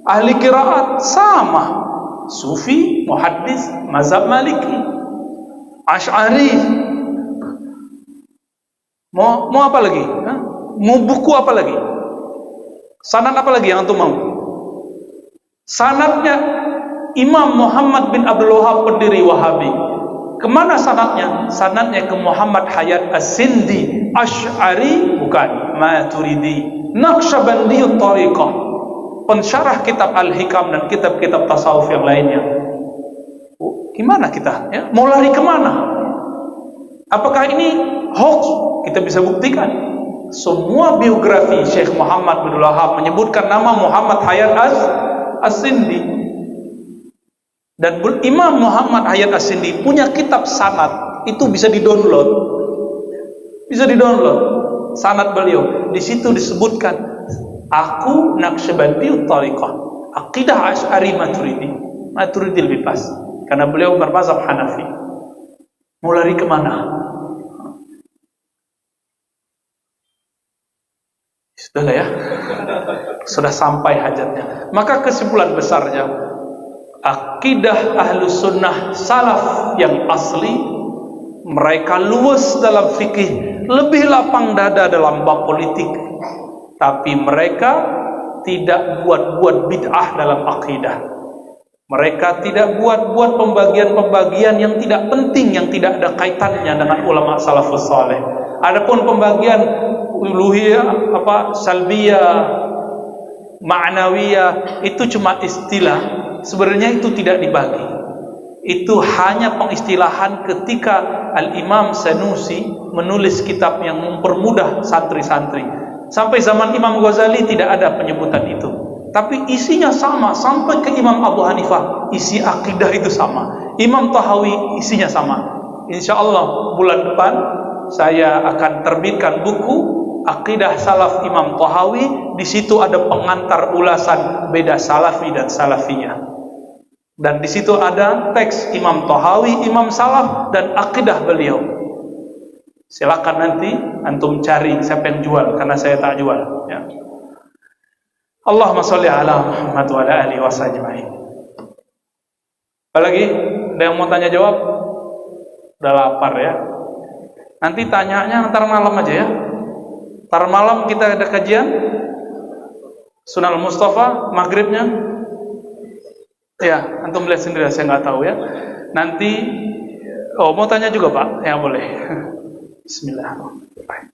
Speaker 1: ahli qiraat, sama, sufi, muhaddis, mazhab Maliki, Asy'ari. Mau apa lagi? Mau buku apa lagi? Sanad apa lagi yang antum mau? Sanadnya Imam Muhammad bin Abdul Wahab, pendiri Wahabi. Kemana sanadnya? Sanadnya ke Muhammad Hayat As-Sindi, Asy'ari, bukan, Maturidi, Naqsyabandiyut Thariqah, pensyarah kitab Al-Hikam dan kitab-kitab tasawuf yang lainnya. Gimana kita? Ya? Mau lari kemana? Apakah ini hoax? Kita bisa buktikan. Semua biografi Syekh Muhammad bin Wahab menyebutkan nama Muhammad Hayat As-Sindi. Dan Imam Muhammad Hayat As-Sindi punya kitab sanad, itu bisa di-download. Bisa di-download sanad beliau. Di situ disebutkan, aku Naqsyabandiyut Thariqah, akidah Asy'ari Maturidi. Maturidi lebih pas karena beliau bermazhab Hanafi. Mau lari kemana? Sudah ya, sudah sampai hajatnya. Maka kesimpulan besarnya, akidah ahlus sunnah salaf yang asli, mereka luas dalam fikih, lebih lapang dada dalam bab politik, tapi mereka tidak buat-buat bid'ah dalam akidah. Mereka tidak buat-buat pembagian-pembagian yang tidak penting, yang tidak ada kaitannya dengan ulama salafus saleh. Adapun pembagian uluhiyah, salbiyah, ma'nawiyah itu cuma istilah. Sebenarnya itu tidak dibagi. Itu hanya pengistilahan ketika Al-Imam Sanusi menulis kitab yang mempermudah santri-santri. Sampai zaman Imam Ghazali tidak ada penyebutan itu. Tapi isinya sama sampai ke Imam Abu Hanifah. Isi akidah itu sama. Imam Tahawi isinya sama. Insya Allah bulan depan saya akan terbitkan buku Aqidah Salaf Imam Tahawi. Di situ ada pengantar ulasan beda Salafi dan Salafiyah. Dan di situ ada teks Imam Tahawi, Imam Salaf dan akidah beliau. Silakan nanti antum cari siapa yang jual, karena saya tak jual. Ya. Allahumma sholli ala Muhammad wa ala alihi wasallam. Apalagi? Ada yang mau tanya jawab? Udah lapar ya. Nanti tanyanya ntar malam aja ya. Ntar malam kita ada kajian Sunan Mustafa, maghribnya. Ya, antum lihat sendiri, saya nggak tahu ya. Nanti, mau tanya juga Pak? Ya boleh. Bismillahirrahmanirrahim.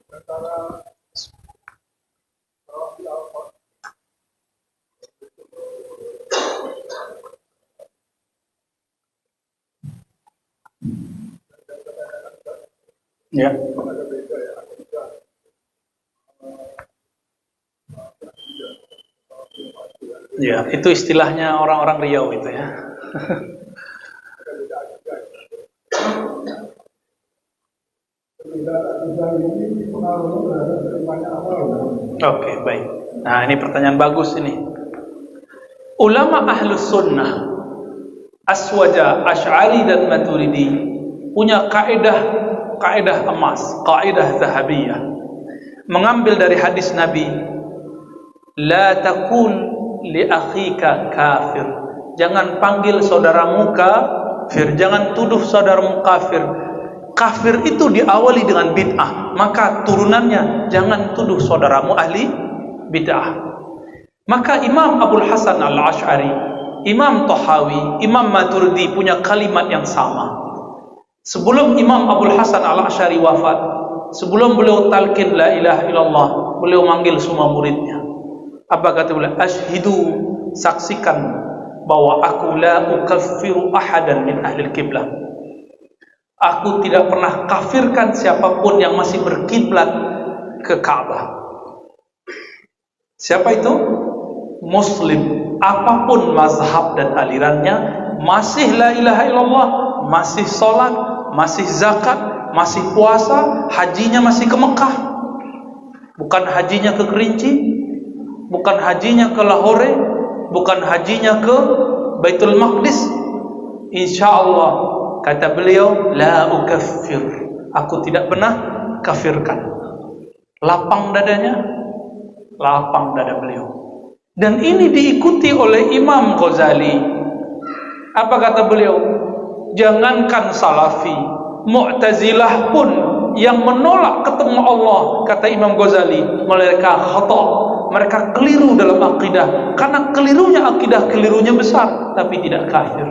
Speaker 1: Ya. Ya, itu istilahnya orang-orang Riau itu ya. Oke, baik. Nah, ini pertanyaan bagus ini. Ulama Ahlus Sunnah, Aswaja, Asy'ari dan Maturidi punya kaidah emas, kaidah zahabiyah. Mengambil dari hadis Nabi, la takun li akhika kafir. Jangan panggil saudaramu kafir, jangan tuduh saudaramu kafir. Kafir itu diawali dengan bid'ah, maka turunannya jangan tuduh saudaramu ahli bid'ah. Maka Imam Abul Hasan Al-Asy'ari, Imam Tahawi, Imam Maturidi punya kalimat yang sama. Sebelum Imam Abul Hasan Al-Asy'ari wafat, sebelum beliau talqin la ilaha illallah, beliau manggil semua muridnya. Apa kata beliau? Ashhidu, saksikan bahwa aku la ukaffiru ahadan min ahli kiblah. Aku tidak pernah kafirkan siapapun yang masih berkiblat ke Ka'bah. Siapa itu? Muslim, apapun mazhab dan alirannya, masih la ilaha illallah, masih sholat, masih zakat, masih puasa, hajinya masih ke Mekah, bukan hajinya ke Kerinci, bukan hajinya ke Lahore, bukan hajinya ke Baitul Maqdis. Insyaallah, kata beliau, la ukaffir, aku tidak pernah kafirkan. Lapang dadanya, lapang dada beliau. Dan ini diikuti oleh Imam Ghazali. Apa kata beliau? Jangankan Salafi, Mu'tazilah pun yang menolak ketemu Allah, kata Imam Ghazali, mereka khata, mereka keliru dalam akidah. Karena kelirunya akidah, kelirunya besar, tapi tidak kafir.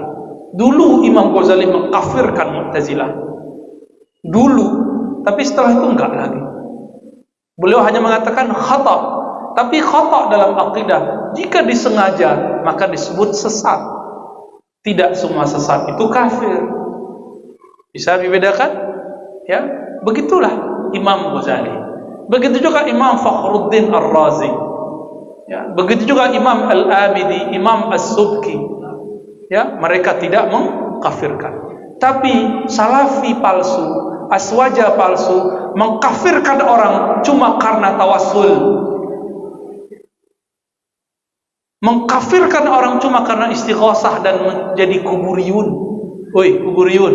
Speaker 1: Dulu Imam Ghazali mengkafirkan Mu'tazilah. Dulu, tapi setelah itu enggak lagi. Beliau hanya mengatakan khata. Tapi khata dalam akidah, jika disengaja, maka disebut sesat. Tidak semua sesat itu kafir. Bisa dibedakan? Ya, begitulah Imam Ghazali. Begitu juga Imam Fakhruddin Ar-Razi. Ya, begitu juga Imam Al-Abidi, Imam As-Subki. Ya, mereka tidak mengkafirkan. Tapi Salafi palsu, Aswaja palsu, mengkafirkan orang cuma karena tawassul. Mengkafirkan orang cuma karena istighosah dan menjadi kuburiyun. Woi, kuburiyun.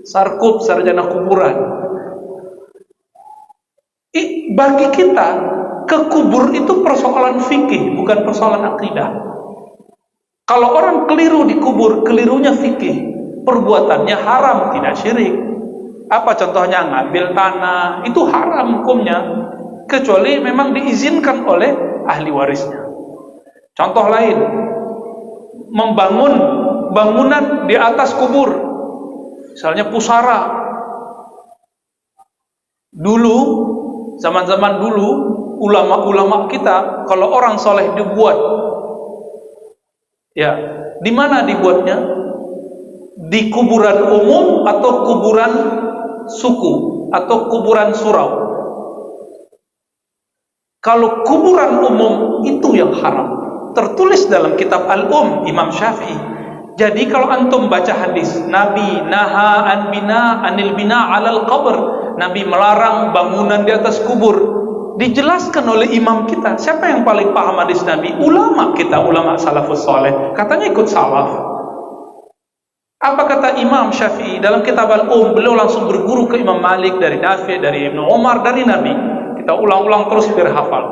Speaker 1: Sarkup, sarjana kuburan. Bagi kita, ke kubur itu persoalan fikih, bukan persoalan akidah. Kalau orang keliru di kubur, kelirunya fikih. Perbuatannya haram, tidak syirik. Apa contohnya? Ngambil tanah, itu haram hukumnya. Kecuali memang diizinkan oleh ahli warisnya. Contoh lain, membangun bangunan di atas kubur, misalnya pusara. Dulu, zaman-zaman dulu, ulama-ulama kita, kalau orang soleh dibuat, ya, di mana dibuatnya? Di kuburan umum atau kuburan suku atau kuburan surau? Kalau kuburan umum itu yang haram. Tertulis dalam kitab Al-Um Imam Syafi'i. Jadi kalau antum baca hadis Nabi naha anil bina alal qabr, Nabi melarang bangunan di atas kubur, dijelaskan oleh imam kita. Siapa yang paling paham hadis Nabi? Ulama kita, ulama salafus saleh. Katanya ikut salaf. Apa kata Imam Syafi'i dalam kitab Al-Um? Beliau langsung berguru ke Imam Malik, dari Nafi', dari Ibnu Umar, dari Nabi. Kita ulang-ulang terus biar hafal.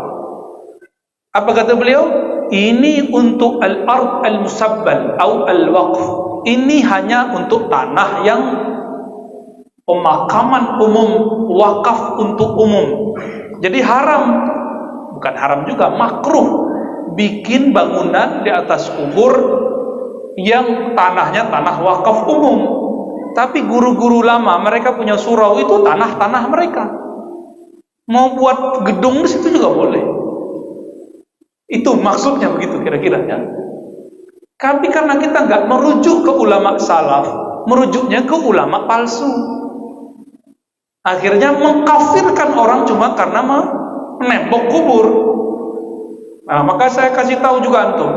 Speaker 1: Apa kata beliau? Ini untuk al-ard al-musabbal atau al-waqf. Ini hanya untuk tanah yang pemakaman umum, wakaf untuk umum. Jadi haram, bukan haram juga, makruh bikin bangunan di atas kubur yang tanahnya tanah wakaf umum. Tapi guru-guru lama mereka punya surau, itu tanah-tanah mereka. Mau buat gedung di situ juga boleh. Itu maksudnya begitu kira-kira ya. Tapi karena kita nggak merujuk ke ulama salaf, merujuknya ke ulama palsu. Akhirnya mengkafirkan orang cuma karena menembok kubur. Nah, maka saya kasih tahu juga antum,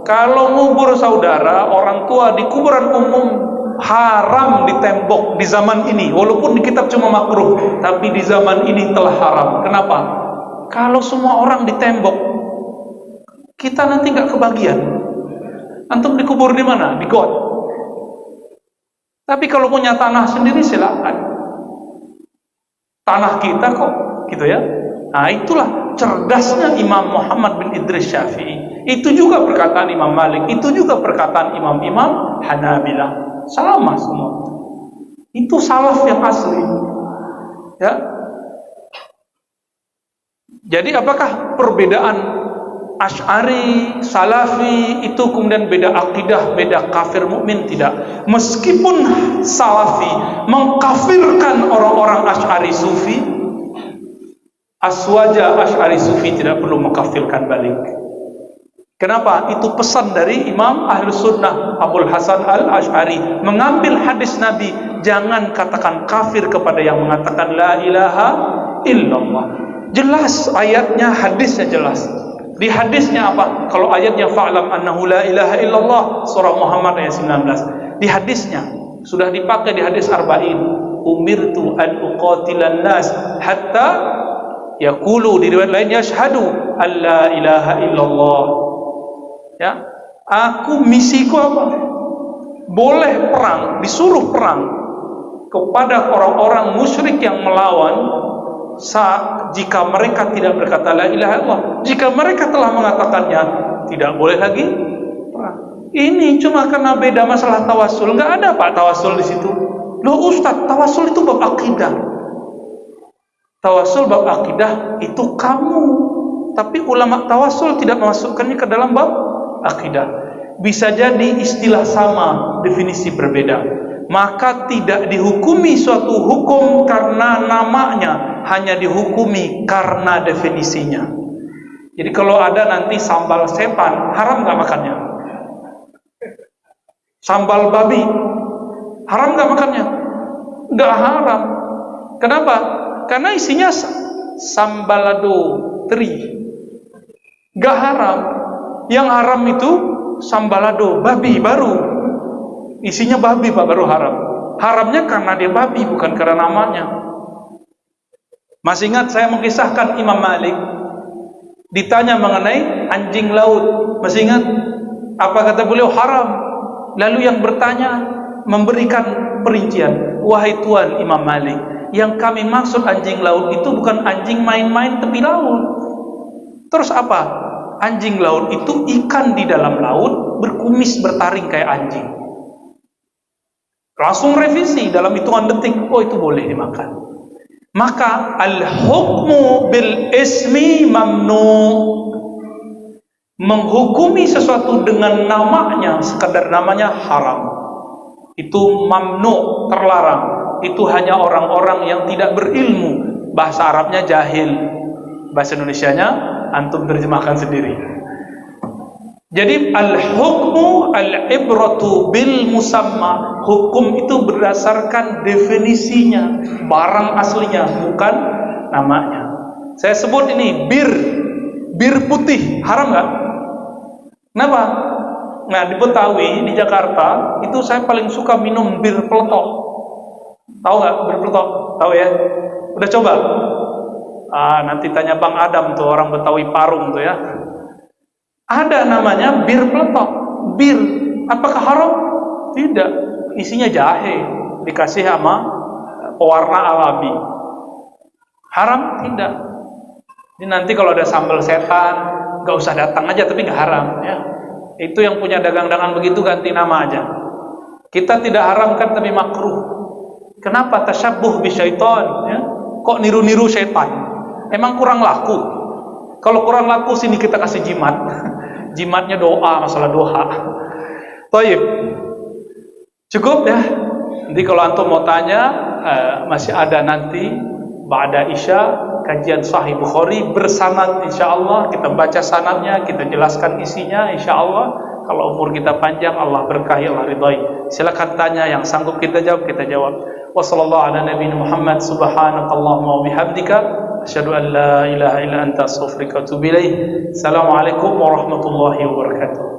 Speaker 1: kalau ngubur saudara, orang tua di kuburan umum haram ditembok di zaman ini. Walaupun di kitab cuma makruh, tapi di zaman ini telah haram. Kenapa? Kalau semua orang ditembok, kita nanti nggak kebagian. Antum dikubur di mana? Di got. Tapi kalau punya tanah sendiri silakan. Tanah kita kok, gitu ya. Nah, itulah cerdasnya Imam Muhammad bin Idris Syafi'i. Itu juga perkataan Imam Malik, itu juga perkataan imam-imam Hanabilah. Sama semua. Itu salaf yang asli. Ya. Jadi apakah perbedaan Asy'ari, Salafi itu kemudian beda akidah, beda kafir mukmin? Tidak. Meskipun Salafi mengkafirkan orang-orang Asy'ari Sufi, Aswaja Asy'ari Sufi tidak perlu mengkafirkan balik. Kenapa? Itu pesan dari Imam Ahlus Sunnah Abul Hasan Al-Asy'ari, mengambil hadis Nabi, jangan katakan kafir kepada yang mengatakan la ilaha illallah. Jelas ayatnya, hadisnya jelas. Di hadisnya apa? Kalau ayatnya fa'lam annahu la ilaha illallah, surah Muhammad ayat 19. Di hadisnya sudah dipakai di hadis arba'in, umirtu an uqatilan nas hatta yaqulu, di riwayat lain yashhadu an la ilaha illallah. Ya, aku misiku apa? Boleh perang, disuruh perang kepada orang-orang musyrik yang melawan jika mereka tidak berkata la ilaha illallah. Jika mereka telah mengatakannya, tidak boleh lagi perang. Ini cuma karena beda masalah tawasul. Enggak ada Pak tawasul di situ. Loh Ustaz, tawasul itu bab akidah. Tawasul bab akidah itu kamu. Tapi ulama tawasul tidak memasukkannya ke dalam bab akidah. Bisa jadi istilah sama, definisi berbeda. Maka tidak dihukumi suatu hukum karena namanya, hanya dihukumi karena definisinya. Jadi kalau ada nanti sambal sepan, haram nggak makannya? Sambal babi, haram nggak makannya? Nggak haram. Kenapa? Karena isinya sambalado teri, nggak haram. Yang haram itu sambalado babi baru, isinya babi Pak, baru haram. Haramnya karena dia babi, bukan karena namanya. Masih ingat saya mengisahkan Imam Malik ditanya mengenai anjing laut. Masih ingat apa kata beliau? Haram. Lalu yang bertanya memberikan perincian, wahai Tuan Imam Malik, yang kami maksud anjing laut itu bukan anjing main-main tepi laut. Terus apa? Anjing laut itu ikan di dalam laut berkumis bertaring kayak anjing. Langsung revisi dalam hitungan detik, oh itu boleh dimakan. Maka al-hukmu bil ismi mamnu, menghukumi sesuatu dengan namanya, sekadar namanya haram, itu mamnu, terlarang. Itu hanya orang-orang yang tidak berilmu, bahasa Arabnya jahil. Bahasa Indonesianya antum terjemahkan sendiri. Jadi al-hukmu al-ibratu bil musamma. Hukum itu berdasarkan definisinya, barang aslinya, bukan namanya. Saya sebut ini bir putih, haram nggak? Kenapa? Nah, di Betawi, di Jakarta, itu saya paling suka minum bir peletok. Tahu nggak bir peletok? Tahu ya? Udah coba? Nanti tanya Bang Adam tuh, orang Betawi Parung tuh ya. Ada namanya bir peletok. Bir, apakah haram? Tidak. Isinya jahe, dikasih sama pewarna alami. Haram? Tidak. Ini nanti kalau ada sambal setan, nggak usah datang aja, tapi nggak haram ya. Itu yang punya dagang-dagang begitu ganti nama aja. Kita tidak haramkan tapi makruh. Kenapa? Tasyabbuh bisyaiton ya. Kok niru-niru syaitan? Emang kurang laku? Kalau kurang laku sini kita kasih jimat. Jimatnya doa, masalah doa. Taib. Cukup ya. Nanti kalau antum mau tanya, masih ada nanti ba'da isya kajian Sahih Bukhari bersanad, insyaallah kita baca sanadnya, kita jelaskan isinya, insyaallah. Kalau umur kita panjang, Allah berkahi, Allah ridai. Silakan tanya, yang sanggup kita jawab, kita jawab. Wassallallahu ala nabiyina Muhammad, subhanakallahumma wa bihamdika, asyhadu an la ilaha illa anta, astaghfiruka wa atubu ilaik. Assalamualaikum warahmatullahi wabarakatuh.